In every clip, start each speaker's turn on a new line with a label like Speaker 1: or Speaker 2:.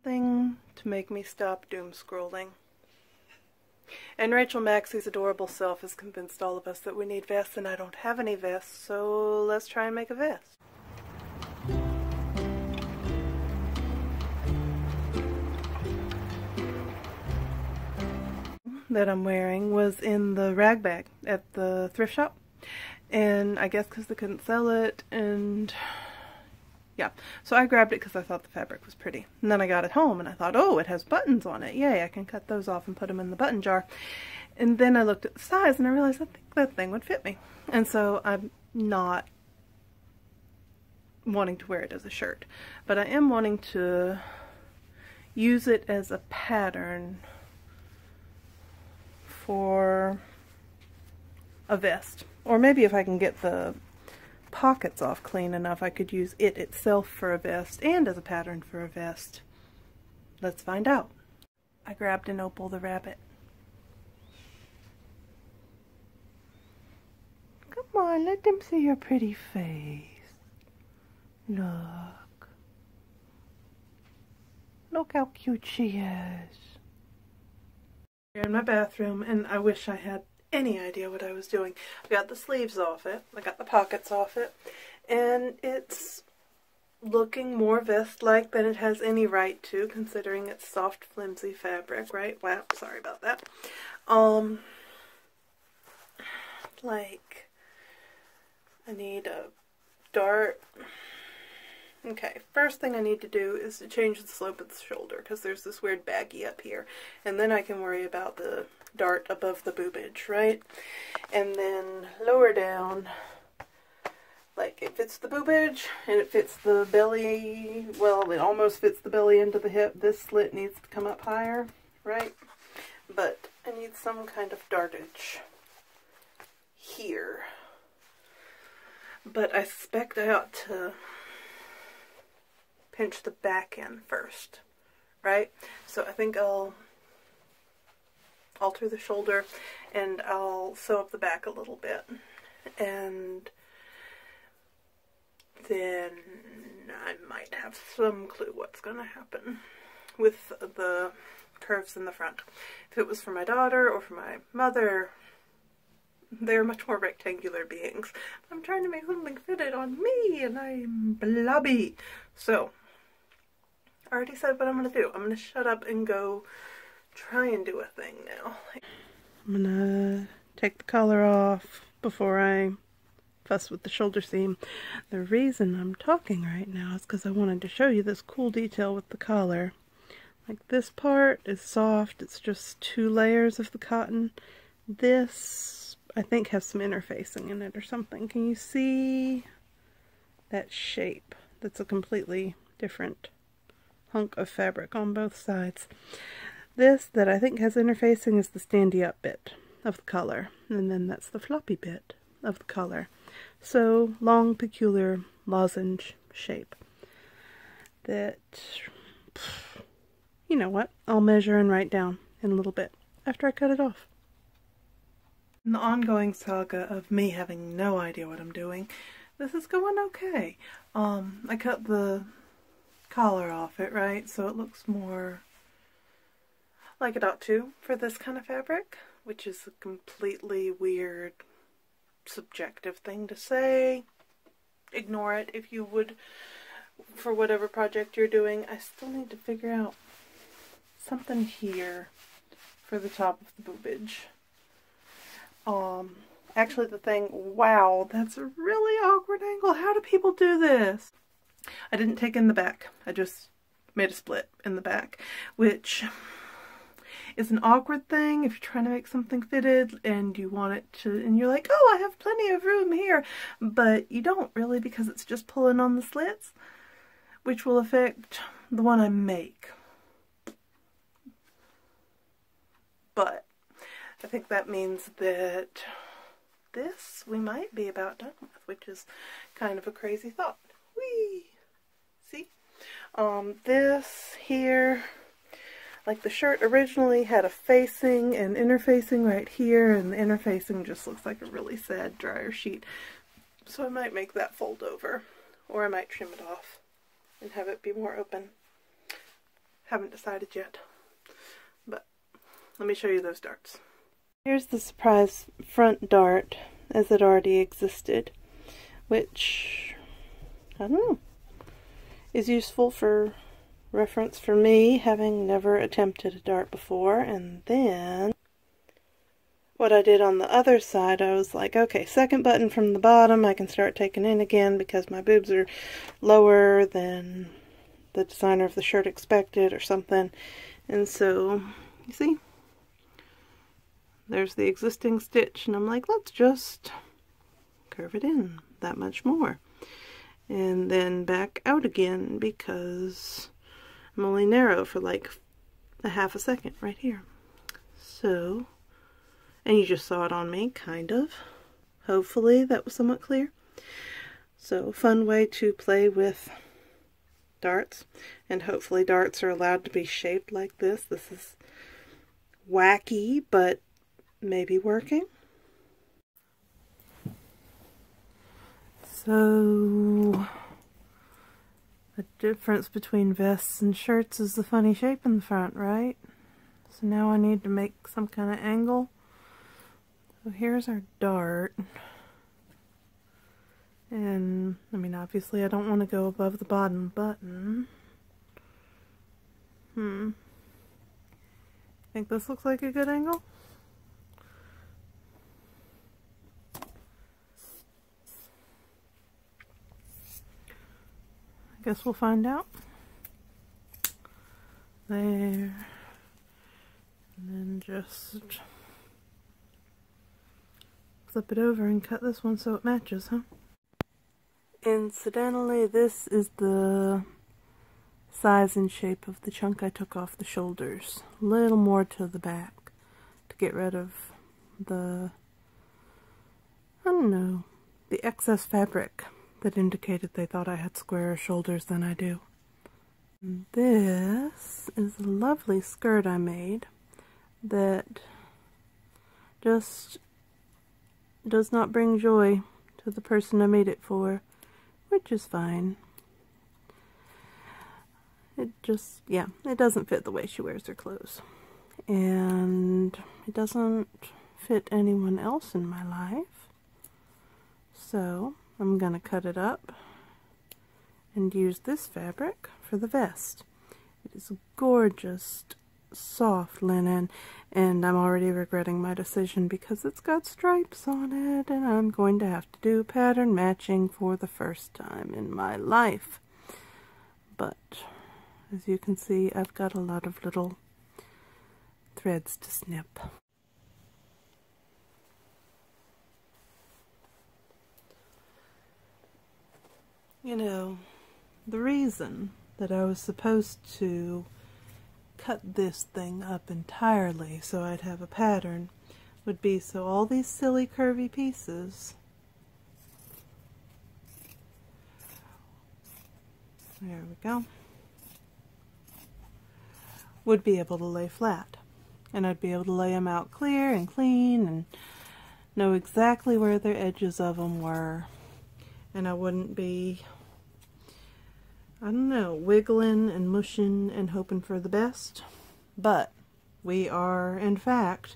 Speaker 1: nothing to make me stop doom scrolling. And Rachel Maksy's adorable self has convinced all of us that we need vests, and I don't have any vests, so let's try and make a vest. That I'm wearing was in the rag bag at the thrift shop, and I guess because they couldn't sell it, and yeah, so I grabbed it because I thought the fabric was pretty. And then I got it home and I thought, oh, it has buttons on it, yay, I can cut those off and put them in the button jar. And then I looked at the size and I realized I think that thing would fit me, and so I'm not wanting to wear it as a shirt, but I am wanting to use it as a pattern for a vest. Or maybe if I can get the pockets off clean enough, I could use it itself for a vest and as a pattern for a vest. Let's find out. I grabbed an Opal the rabbit. Come on, let them see your pretty face. Look. Look how cute she is. Here in my bathroom, and I wish I had any idea what I was doing. I got the sleeves off it, I got the pockets off it, and it's looking more vest-like than it has any right to, considering it's soft, flimsy fabric, right? Wow, sorry about that. Like, I need a dart. Okay, first thing I need to do is to change the slope of the shoulder, because there's this weird baggy up here, and then I can worry about the dart above the boobage, right? And then lower down, like it fits the boobage, and it fits the belly, well, it almost fits the belly into the hip. This slit needs to come up higher, right? But I need some kind of dartage here. But I suspect I ought to pinch the back end first, right? So I think I'll alter the shoulder and I'll sew up the back a little bit, and then I might have some clue what's gonna happen with the curves in the front. If it was for my daughter or for my mother, they're much more rectangular beings. I'm trying to make something fitted on me, and I'm blobby. So I already said what I'm going to do. I'm going to shut up and go try and do a thing now. I'm going to take the collar off before I fuss with the shoulder seam. The reason I'm talking right now is because I wanted to show you this cool detail with the collar. Like, this part is soft. It's just 2 layers of the cotton. This, I think, has some interfacing in it or something. Can you see that shape? That's a completely different hunk of fabric on both sides. This that I think has interfacing is the standy up bit of the collar, and then that's the floppy bit of the collar. So, long, peculiar lozenge shape that, you know what, I'll measure and write down in a little bit after I cut it off. In the ongoing saga of me having no idea what I'm doing, this is going okay. I cut the collar off it, right? So it looks more like it ought to for this kind of fabric, which is a completely weird, subjective thing to say. Ignore it if you would, for whatever project you're doing. I still need to figure out something here for the top of the boobage. Actually the thing, wow, that's a really awkward angle. How do people do this? I didn't take in the back. I just made a split in the back, which is an awkward thing if you're trying to make something fitted and you want it to, and you're like, oh, I have plenty of room here, but you don't really, because it's just pulling on the slits, which will affect the one I make. But I think that means that this we might be about done with, which is kind of a crazy thought. Whee! See? This here, like the shirt originally had a facing and interfacing right here, and the interfacing just looks like a really sad dryer sheet. So I might make that fold over, or I might trim it off and have it be more open. Haven't decided yet. But let me show you those darts. Here's the surprise front dart as it already existed, which, I don't know, is useful for reference for me, having never attempted a dart before. And then what I did on the other side, I was like, okay, second button from the bottom, I can start taking in again because my boobs are lower than the designer of the shirt expected or something. And so, you see, there's the existing stitch, and I'm like, let's just curve it in that much more. And then back out again because I'm only narrow for like a half a second right here. So, and you just saw it on me, kind of. Hopefully that was somewhat clear. So, fun way to play with darts. And hopefully darts are allowed to be shaped like this. This is wacky, but maybe working. So, the difference between vests and shirts is the funny shape in the front, right? So now I need to make some kind of angle. So here's our dart. And, I mean, obviously I don't want to go above the bottom button. Think this looks like a good angle? I guess we'll find out. There. And then just flip it over and cut this one so it matches, huh? Incidentally, this is the size and shape of the chunk I took off the shoulders. A little more to the back to get rid of the, I don't know, the excess fabric that indicated they thought I had squarer shoulders than I do. And this is a lovely skirt I made that just does not bring joy to the person I made it for, which is fine. It just, yeah, it doesn't fit the way she wears her clothes. And it doesn't fit anyone else in my life. So I'm going to cut it up and use this fabric for the vest. It is gorgeous, soft linen, and I'm already regretting my decision because it's got stripes on it, and I'm going to have to do pattern matching for the first time in my life. But as you can see, I've got a lot of little threads to snip. You know, the reason that I was supposed to cut this thing up entirely so I'd have a pattern would be so all these silly curvy pieces, there we go, would be able to lay flat. And I'd be able to lay them out clear and clean and know exactly where their edges of them were. And I wouldn't be, I don't know, wiggling and mushing and hoping for the best. But we are, in fact,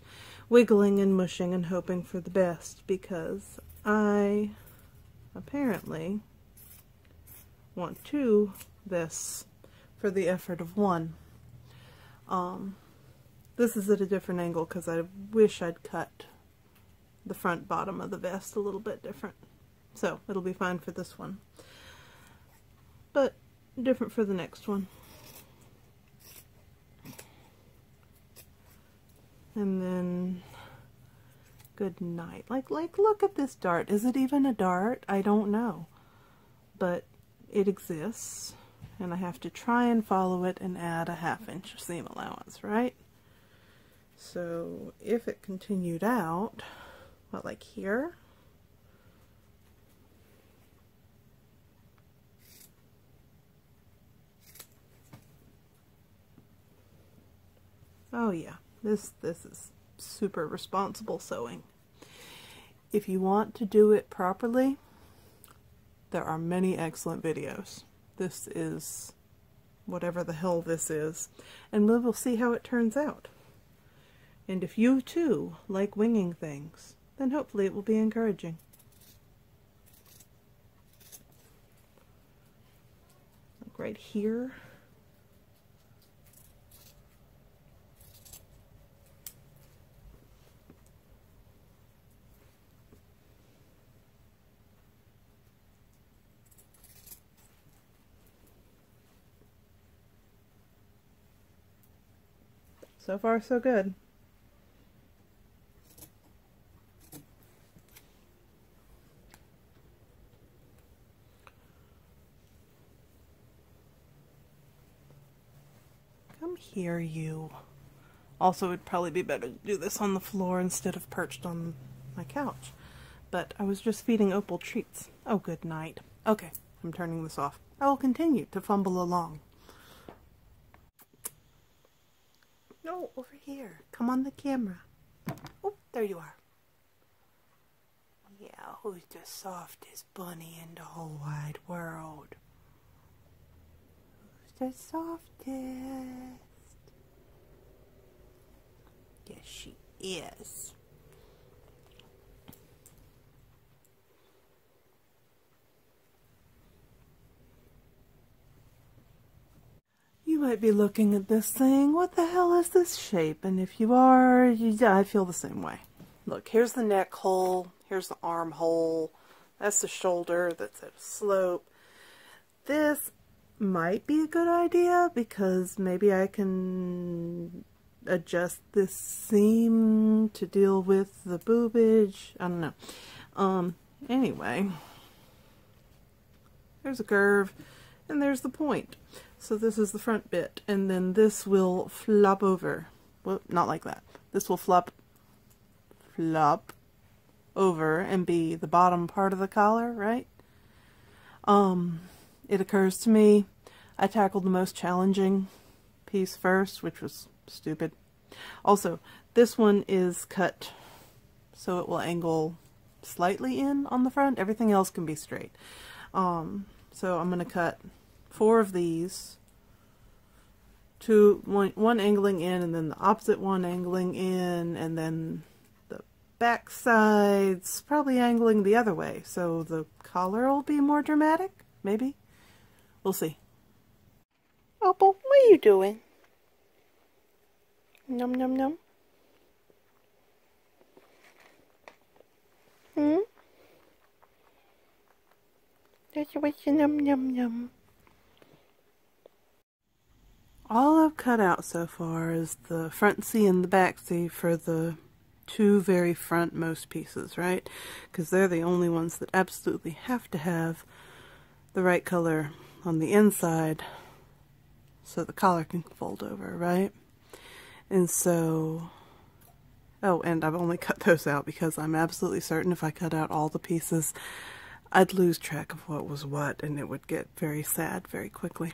Speaker 1: wiggling and mushing and hoping for the best because I apparently want 2 vests for the effort of 1. This is at a different angle because I wish I'd cut the front bottom of the vest a little bit different. So it'll be fine for this one, but different for the next one. And then good night. Like look at this dart. Is it even a dart? I don't know, but it exists, and I have to try and follow it and add a 1/2 inch seam allowance, right? So if it continued out, what, like here? Oh yeah, this is super responsible sewing. If you want to do it properly, there are many excellent videos. This is whatever the hell this is, and we will see how it turns out. And if you too like winging things, then hopefully it will be encouraging. Like right here. So far, so good. Come here, you. Also, it'd probably be better to do this on the floor instead of perched on my couch. But I was just feeding Opal treats. Oh, good night. Okay, I'm turning this off. I will continue to fumble along. No, over here. Come on the camera. Oh, there you are. Yeah, who's the softest bunny in the whole wide world? Who's the softest? Yes, she is. You might be looking at this thing, what the hell is this shape? And if you are, I feel the same way. Look, here's the neck hole, here's the arm hole, that's the shoulder that's at a slope. This might be a good idea because maybe I can adjust this seam to deal with the boobage. I don't know. Anyway, there's a curve and there's the point. So this is the front bit, and then this will flop over. Well, not like that. This will flop over and be the bottom part of the collar, right? It occurs to me, I tackled the most challenging piece first, which was stupid. Also, this one is cut so it will angle slightly in on the front. Everything else can be straight. So I'm going to cut 4 of these, one angling in and then the opposite one angling in, and then the back sides probably angling the other way, so the collar will be more dramatic, maybe? We'll see. Opal, what are you doing? Num num num. That's what you num num num. All I've cut out so far is the front C and the back C for the 2 very frontmost pieces, right? Because they're the only ones that absolutely have to have the right color on the inside so the collar can fold over, right? And so, oh, and I've only cut those out because I'm absolutely certain if I cut out all the pieces, I'd lose track of what was what, and it would get very sad very quickly.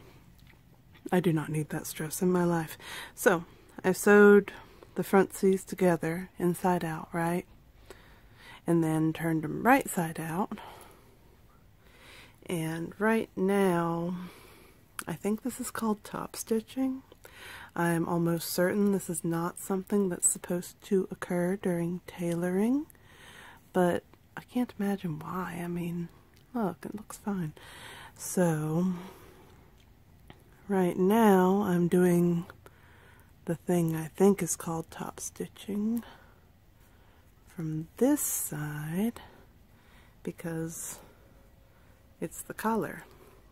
Speaker 1: I do not need that stress in my life. So, I sewed the front C's together inside out, right? And then turned them right side out. And right now, I think this is called top stitching. I'm almost certain this is not something that's supposed to occur during tailoring, but I can't imagine why. I mean, look, it looks fine. So, right now I'm doing the thing I think is called top stitching from this side because it's the collar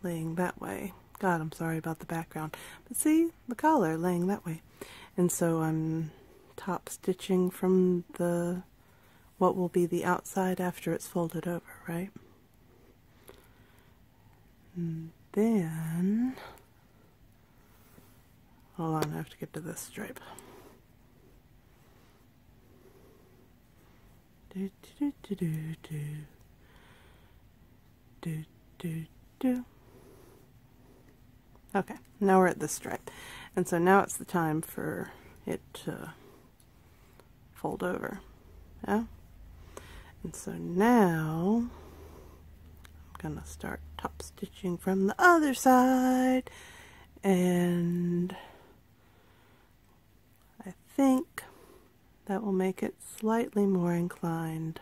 Speaker 1: laying that way. God, I'm sorry about the background. But see, the collar laying that way. And so I'm top stitching from the what will be the outside after it's folded over, right? And then, hold on, I have to get to this stripe. Do do do do do do do do. Okay, now we're at this stripe, and so now it's the time for it to fold over. Yeah, and so now I'm gonna start top stitching from the other side, and I think that will make it slightly more inclined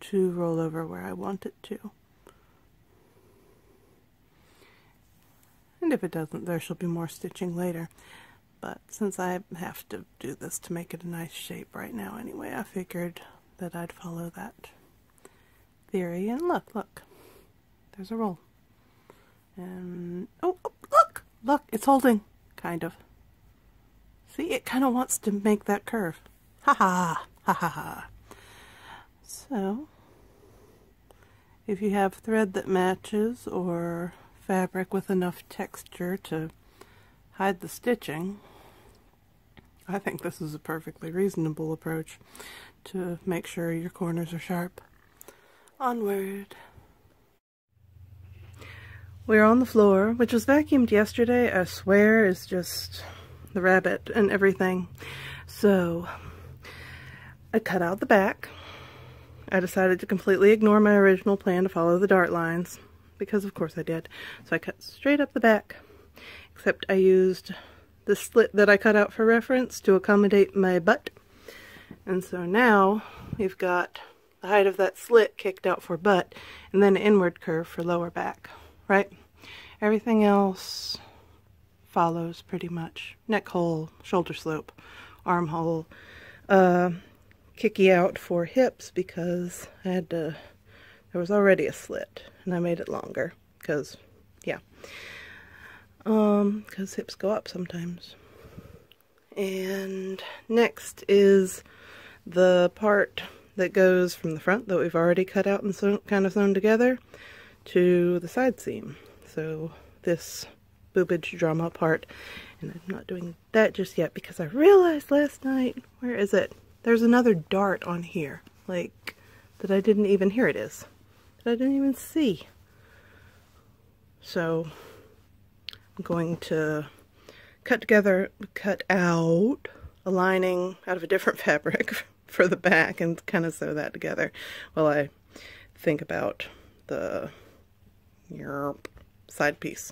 Speaker 1: to roll over where I want it to. And if it doesn't, there shall be more stitching later. But since I have to do this to make it a nice shape right now anyway, I figured that I'd follow that theory. And look, there's a roll. And, oh, look, it's holding, kind of. See, it kind of wants to make that curve. Ha ha, ha ha ha. So, if you have thread that matches or fabric with enough texture to hide the stitching, I think this is a perfectly reasonable approach to make sure your corners are sharp. Onward. We're on the floor, which was vacuumed yesterday. I swear is just the rabbit and everything. So I cut out the back. I decided to completely ignore my original plan to follow the dart lines, because of course I did. So I cut straight up the back, except I used the slit that I cut out for reference to accommodate my butt. And so now we've got the height of that slit kicked out for butt, and then an inward curve for lower back, right? Everything else follows pretty much. Neck hole, shoulder slope, armhole, kicky out for hips because I had to, there was already a slit and I made it longer because, yeah, because hips go up sometimes. And next is the part that goes from the front that we've already cut out and kind of sewn together to the side seam. So this boobage drama part, and I'm not doing that just yet because I realized last night, where is it? There's another dart on here, like, that I didn't even, here it is, that I didn't even see. So I'm going to cut out a lining out of a different fabric for the back and kind of sew that together while I think about the side piece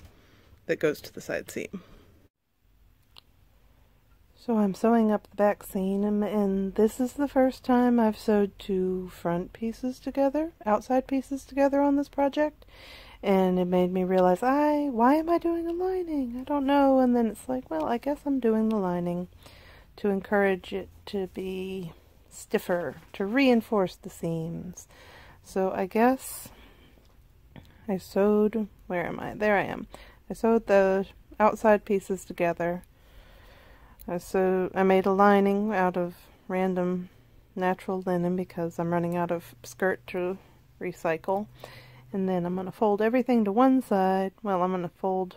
Speaker 1: that goes to the side seam. So I'm sewing up the back seam, and this is the first time I've sewed two front pieces together, outside pieces together on this project, and it made me realize, why am I doing a lining? I don't know. And then it's like, well, I guess I'm doing the lining to encourage it to be stiffer, to reinforce the seams. So I guess I sewed, where am I? There I am. I sewed the outside pieces together. I made a lining out of random natural linen because I'm running out of skirt to recycle. And then I'm going to fold everything to one side. Well, I'm going to fold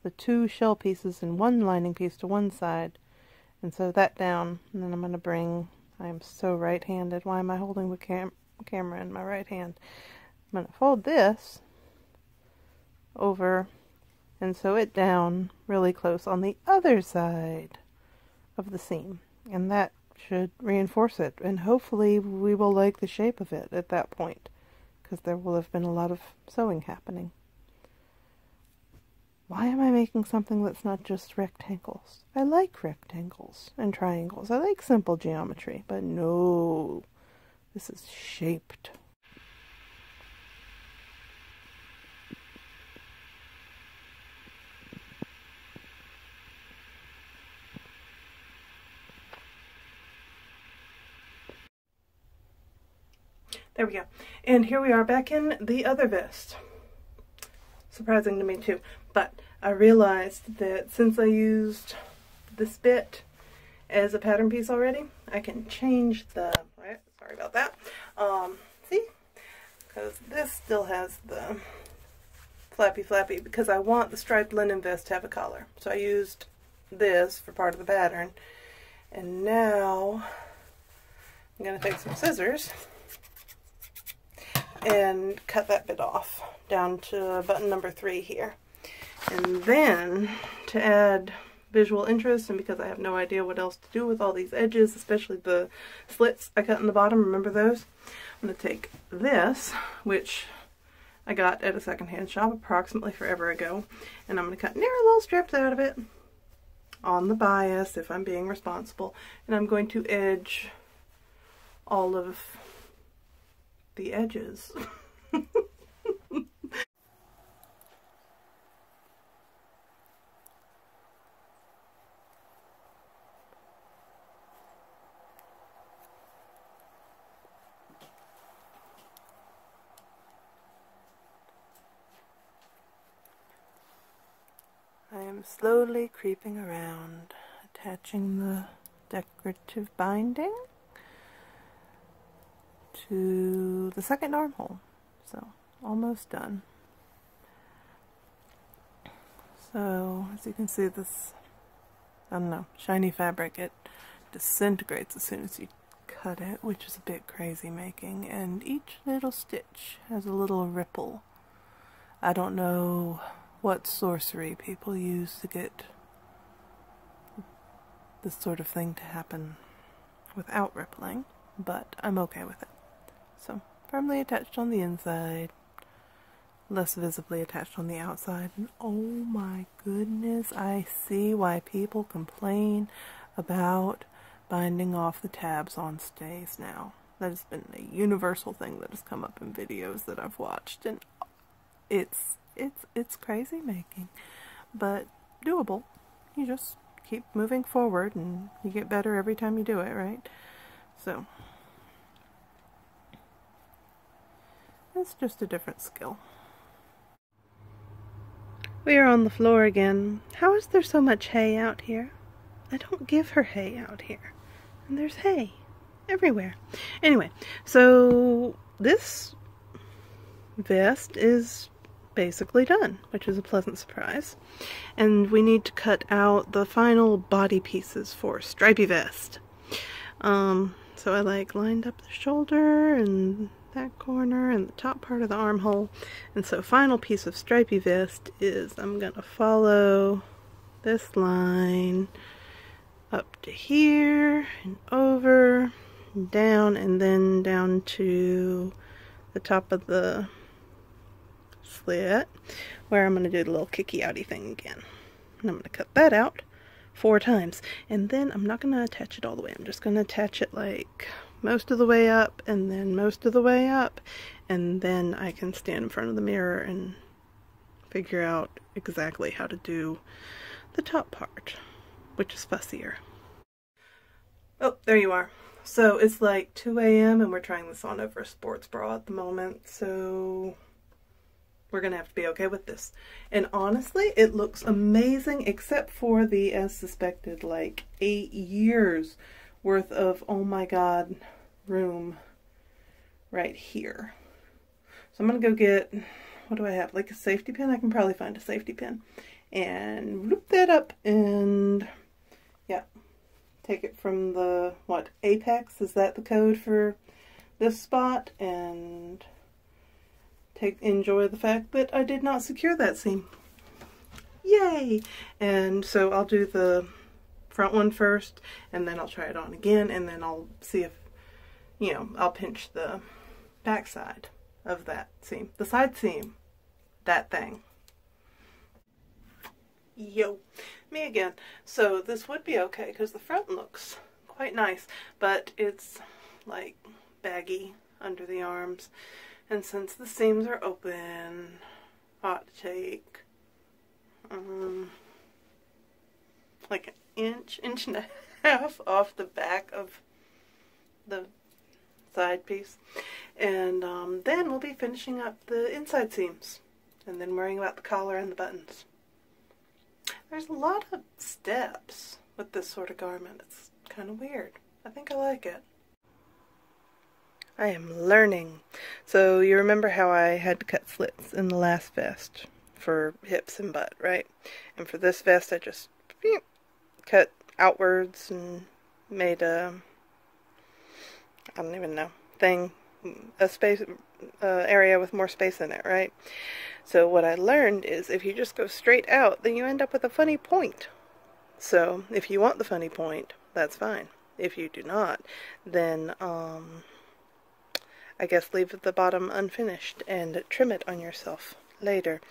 Speaker 1: the two shell pieces and one lining piece to one side and sew that down. And then I'm going to bring, I am so right-handed. Why am I holding the camera in my right hand? I'm going to fold this over and sew it down really close on the other side of the seam, and that should reinforce it, and hopefully we will like the shape of it at that point, because there will have been a lot of sewing happening. Why am I making something that's not just rectangles? I like rectangles and triangles. I like simple geometry, but no, this is shaped. There we go. And here we are back in the other vest. Surprising to me too. But I realized that since I used this bit as a pattern piece already, I can change the, right, sorry about that. See? Because this still has the flappy, because I want the striped linen vest to have a collar. So I used this for part of the pattern. And now I'm going to take some scissors and cut that bit off down to button number 3 here. And then to add visual interest, and because I have no idea what else to do with all these edges, especially the slits I cut in the bottom, remember those? I'm going to take this, which I got at a secondhand shop approximately forever ago. And I'm going to cut narrow little strips out of it on the bias if I'm being responsible. And I'm going to edge all of the edges. I am slowly creeping around, attaching the decorative binding to the second armhole. So, almost done. So, as you can see, this, I don't know, shiny fabric, it disintegrates as soon as you cut it, which is a bit crazy making, and each little stitch has a little ripple. I don't know what sorcery people use to get this sort of thing to happen without rippling, but I'm okay with it. So, firmly attached on the inside, less visibly attached on the outside, and oh my goodness, I see why people complain about binding off the tabs on stays now. That has been a universal thing that has come up in videos that I've watched, and it's crazy making, but doable. You just keep moving forward and you get better every time you do it, right? So, it's just a different skill. We are on the floor again. How is there so much hay out here? I don't give her hay out here. And there's hay everywhere. Anyway, so this vest is basically done, which is a pleasant surprise. And we need to cut out the final body pieces for stripy vest. So I lined up the shoulder and that corner and the top part of the armhole. And so final piece of stripy vest is I'm gonna follow this line up to here and over and down, and then down to the top of the slit where I'm going to do the little kicky outy thing again. And I'm going to cut that out 4 times, and then I'm not going to attach it all the way. I'm just going to attach it like most of the way up and then most of the way up, and then I can stand in front of the mirror and figure out exactly how to do the top part, which is fussier. Oh, there you are. So it's like 2 a.m. and we're trying this on over a sports bra at the moment, so we're gonna have to be okay with this. And honestly, it looks amazing, except for the, as suspected, like 8 years worth of, oh my god, room right here. So I'm gonna go get, what do I have, like a safety pin? I can probably find a safety pin. And loop that up and, yeah, take it from the, what, apex? Is that the code for this spot? And enjoy the fact that I did not secure that seam. Yay! And so I'll do the front one first, and then I'll try it on again, and then I'll see if, you know, I'll pinch the back side of that seam. The side seam. That thing. Yo, me again. So this would be okay because the front looks quite nice, but it's like baggy under the arms. And since the seams are open, I ought to take like an inch and a half off the back of the side piece. And then we'll be finishing up the inside seams and then worrying about the collar and the buttons. There's a lot of steps with this sort of garment. It's kind of weird. I think I like it. I am learning. So you remember how I had to cut slits in the last vest for hips and butt, right? And for this vest I just cut outwards and made a, I don't even know, thing, a space, area with more space in it, right? So what I learned is if you just go straight out, then you end up with a funny point. So if you want the funny point, that's fine. If you do not, then I guess leave the bottom unfinished and trim it on yourself later.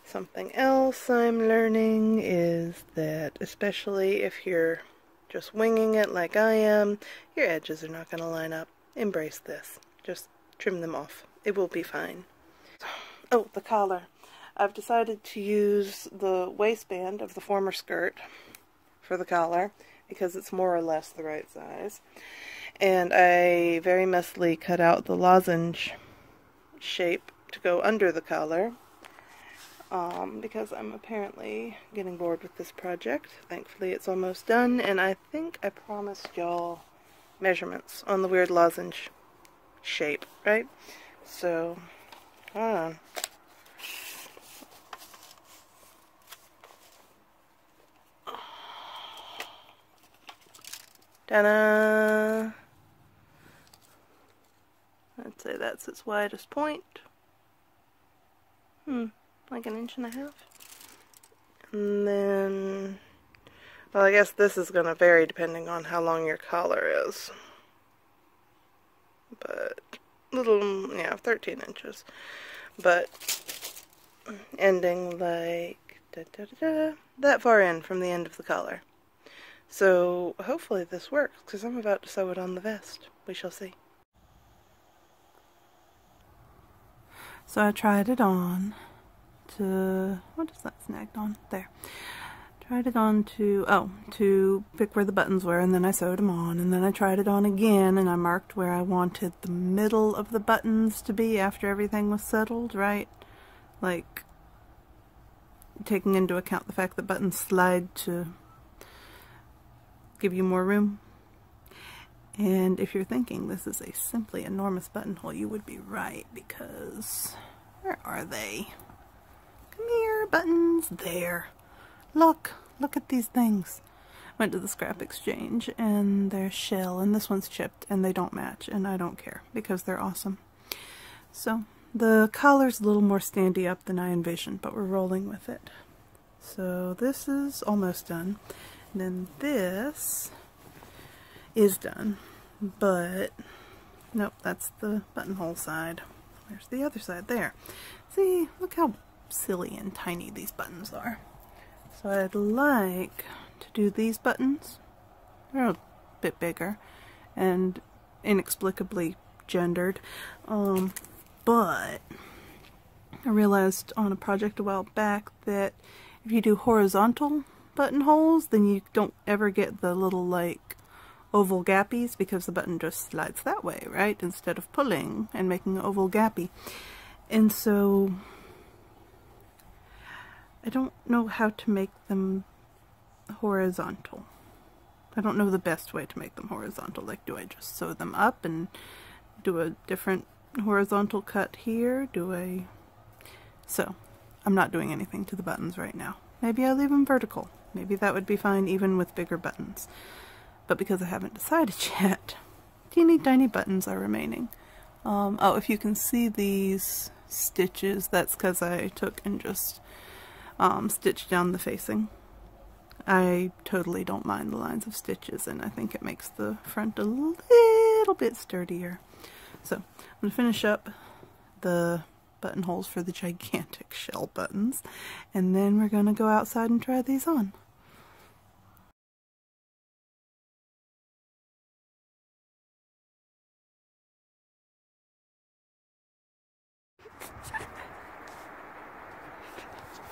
Speaker 1: Something else I'm learning is that, especially if you're just winging it like I am, your edges are not going to line up. Embrace this. Just trim them off. It will be fine. Oh, the collar. I've decided to use the waistband of the former skirt for the collar because it's more or less the right size. And I very messily cut out the lozenge shape to go under the collar because I'm apparently getting bored with this project. Thankfully it's almost done, and I think I promised y'all measurements on the weird lozenge shape, right? So, hold on. Ta-da! I'd say that's its widest point. Like 1.5 inches. And then, well, I guess this is going to vary depending on how long your collar is. But, yeah, 13 inches. But, ending like, that far in from the end of the collar. So, hopefully this works, because I'm about to sew it on the vest. We shall see. So I tried it on to, what is that snagged on? There. Tried it on to pick where the buttons were, and then I sewed them on, and then I tried it on again, and I marked where I wanted the middle of the buttons to be after everything was settled, right? Like, taking into account the fact that buttons slide to give you more room. And if you're thinking this is a simply enormous buttonhole, you would be right, because where are they? Come here, buttons. There. Look at these things. Went to the scrap exchange, and they're shell, and this one's chipped, and they don't match, and I don't care, because they're awesome. So, the collar's a little more standy up than I envisioned, but we're rolling with it. So, this is almost done. And then this is done, but nope, that's the buttonhole side. There's the other side there. See, look how silly and tiny these buttons are. So I'd like to do these buttons. They're a bit bigger and inexplicably gendered, but I realized on a project a while back that if you do horizontal buttonholes, then you don't ever get the little like oval gappies, because the button just slides that way, right? Instead of pulling and making an oval gappy. And so I don't know how to make them horizontal. I don't know the best way to make them horizontal. Like, do I just sew them up and do a different horizontal cut here? So, I'm not doing anything to the buttons right now. Maybe I leave them vertical. Maybe that would be fine even with bigger buttons. But because I haven't decided yet, teeny tiny buttons are remaining. Oh, if you can see these stitches, that's because I took and just stitched down the facing. I totally don't mind the lines of stitches, and I think it makes the front a little bit sturdier. So, I'm going to finish up the buttonholes for the gigantic shell buttons, and then we're going to go outside and try these on.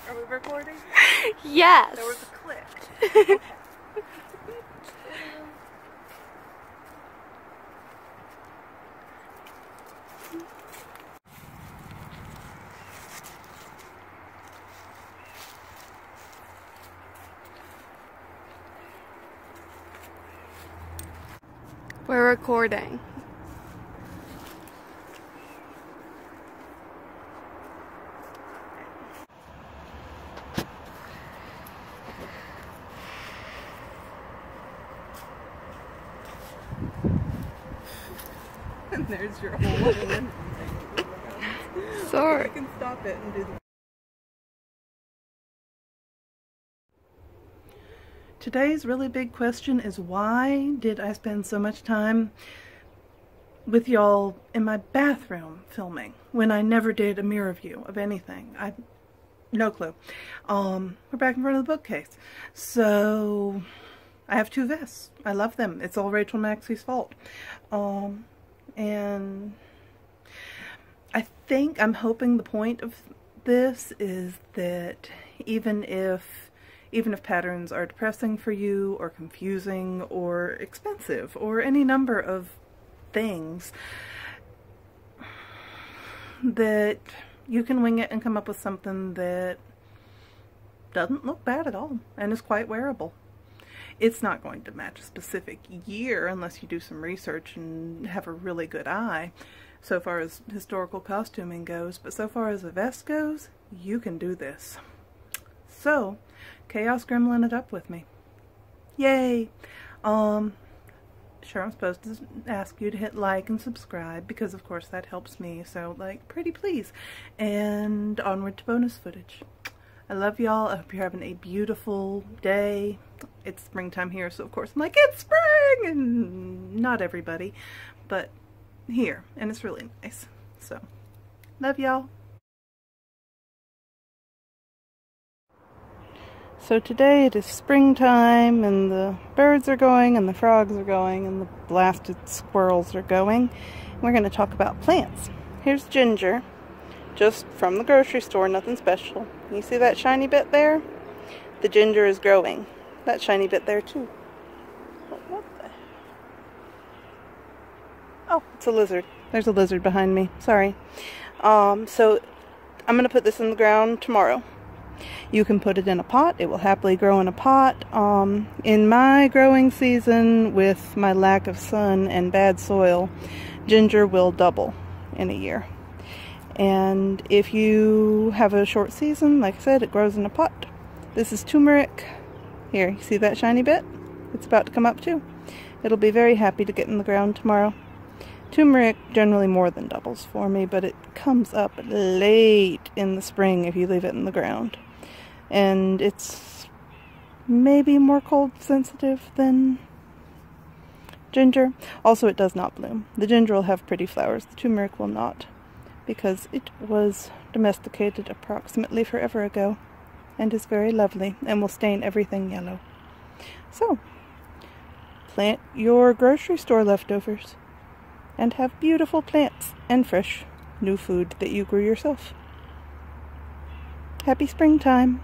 Speaker 1: Are we recording?
Speaker 2: Yes!
Speaker 1: There was a click.
Speaker 2: We're recording.
Speaker 1: And there's your whole thing.
Speaker 2: Sorry.
Speaker 1: You can stop it and do the... Today's really big question is, why did I spend so much time with y'all in my bathroom filming when I never did a mirror view of anything. No clue. We're back in front of the bookcase. So I have 2 vests. I love them. It's all Rachel Maksy's fault. And I'm hoping the point of this is that even if patterns are depressing for you or confusing or expensive or any number of things, that you can wing it and come up with something that doesn't look bad at all and is quite wearable. It's not going to match a specific year unless you do some research and have a really good eye so far as historical costuming goes, but so far as a vest goes, you can do this. So, Chaos Gremlin it up with me. Yay! Sure, I'm supposed to ask you to hit like and subscribe because of course that helps me, so like, pretty please. And onward to bonus footage. I love y'all. I hope you're having a beautiful day. It's springtime here, so of course I'm like, it's spring! And not everybody, but here, and it's really nice. So, love y'all. So today it is springtime, and the birds are going, and the frogs are going, and the blasted squirrels are going. And we're going to talk about plants. Here's Ginger, just from the grocery store, nothing special. You see that shiny bit there? The ginger is growing. That shiny bit there too. What the? Oh, it's a lizard. There's a lizard behind me. Sorry. So I'm going to put this in the ground tomorrow. You can put it in a pot. It will happily grow in a pot. In my growing season, with my lack of sun and bad soil, ginger will double in a year. And if you have a short season, like I said, it grows in a pot. This is turmeric. Here, you see that shiny bit? It's about to come up too. It'll be very happy to get in the ground tomorrow. Turmeric generally more than doubles for me, but it comes up late in the spring if you leave it in the ground. And it's maybe more cold sensitive than ginger. Also, it does not bloom. The ginger will have pretty flowers. The turmeric will not, because it was domesticated approximately forever ago and is very lovely and will stain everything yellow. So, plant your grocery store leftovers and have beautiful plants and fresh new food that you grew yourself. Happy springtime!